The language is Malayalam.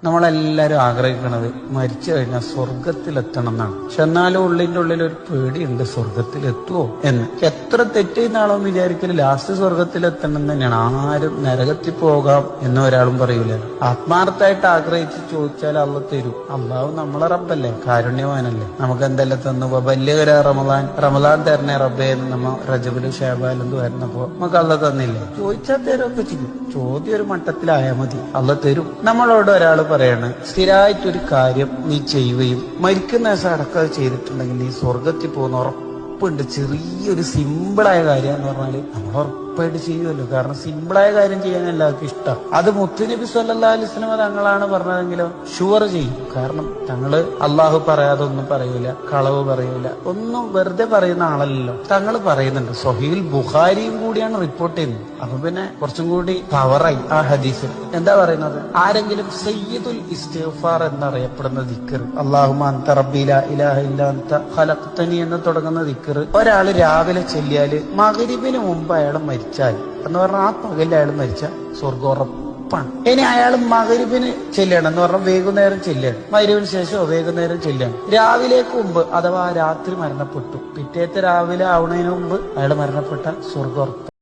നമ്മളെല്ലാരും ആഗ്രഹിക്കുന്നത് മരിച്ചു കഴിഞ്ഞാൽ സ്വർഗത്തിലെത്തണം എന്നാണ്. പക്ഷെ എന്നാലും ഉള്ളിന്റെ ഉള്ളിൽ ഒരു പേടിയുണ്ട്, സ്വർഗത്തിലെത്തുവോ എന്ന്. എത്ര തെറ്റെയ്യുന്ന വിചാരിക്കല് ലാസ്റ്റ് സ്വർഗത്തിലെത്തണം തന്നെയാണ്. ആരും നരകത്തിൽ പോകാം എന്ന് ഒരാളും പറയൂല. ആത്മാർത്ഥമായിട്ട് ആഗ്രഹിച്ച് ചോദിച്ചാൽ അള്ള തരും. അള്ളാഹു നമ്മളെ റബ്ബല്ലേ, കാരുണ്യവാനല്ലേ. നമുക്ക് എന്തെല്ലാം തന്നു. വലിയ റമദാൻ തരണേ റബ്ബേ എന്ന് നമ്മ റജബിലും ഷാബാലും വരുന്നപ്പോ നമുക്ക് അള്ള തന്നില്ലേ? ചോദിച്ചാൽ തരുമൊക്കെ ചെയ്യും. ചോദ്യം ഒരു മട്ടത്തിലായാൽ മതി, അള്ള തരും. നമ്മളോട് ഒരാൾ പറയാണ്, സ്ഥിരമായിട്ടൊരു കാര്യം നീ ചെയ്യുകയും മരിക്കുന്ന ദിവസം അടക്കം ചെയ്തിട്ടുണ്ടെങ്കിൽ നീ സ്വർഗത്തിൽ പോകുന്ന ഉറപ്പുണ്ട്. ചെറിയൊരു സിമ്പിളായ കാര്യം എന്ന് പറഞ്ഞാല് നമ്മൾ ഉറപ്പായിട്ട് ചെയ്യുമല്ലോ. കാരണം സിമ്പിളായ കാര്യം ചെയ്യാൻ എല്ലാവർക്കും ഇഷ്ടം. അത് മുത്തുനബി സല്ലല്ലാഹു അലൈഹി വസല്ലം തങ്ങളാണ് പറഞ്ഞതെങ്കിലോ ഷുവർ ചെയ്യും. കാരണം തങ്ങള് അള്ളാഹു പറയാതെ ഒന്നും പറയൂല, കളവ് പറയൂല, ഒന്നും വെറുതെ പറയുന്ന ആളല്ലല്ലോ. തങ്ങൾ പറയുന്നുണ്ട്. സ്വഹീഹുൽ ബുഖാരിയും കൂടിയാണ് റിപ്പോർട്ട് ചെയ്യുന്നത്. അപ്പൊ പിന്നെ കുറച്ചും കൂടി പവറായി ആ ഹദീസിൽ. എന്താ പറയുന്നത്? ആരെങ്കിലും സയ്യിദുൽ ഇസ്തിഗ്ഫാർ എന്നറിയപ്പെടുന്ന ദിക്ർ, അല്ലാഹുമ്മ അൻത റബ്ബി ലാ ഇലാഹ ഇല്ലാ അൻത ഖലഖ്തനി എന്ന് തുടങ്ങുന്ന ദിക്ർ ഒരാള് രാവിലെ ചൊല്ലിയാല് മഗ്രിബിന് മുമ്പ് അയാൾ മരിച്ചാൽ എന്ന് പറഞ്ഞാൽ ആ പകലിൽ അയാൾ മരിച്ച സ്വർഗ്ഗം ഉറപ്പാണ്. ഇനി അയാൾ മഗ്രിബിന് ചെല്ലാണ് എന്ന് പറഞ്ഞാൽ വൈകുന്നേരം ചെല്ലാണ്, മഗ്രിബിന് ശേഷമോ വൈകുന്നേരം ചെല്ലാണ്, രാവിലേക്ക് മുമ്പ് അഥവാ രാത്രി മരണപ്പെട്ടു, പിറ്റേത്തെ രാവിലെ ആവുന്നതിന് മുമ്പ് അയാൾ മരണപ്പെട്ട സ്വർഗ്ഗം ഉറപ്പ്.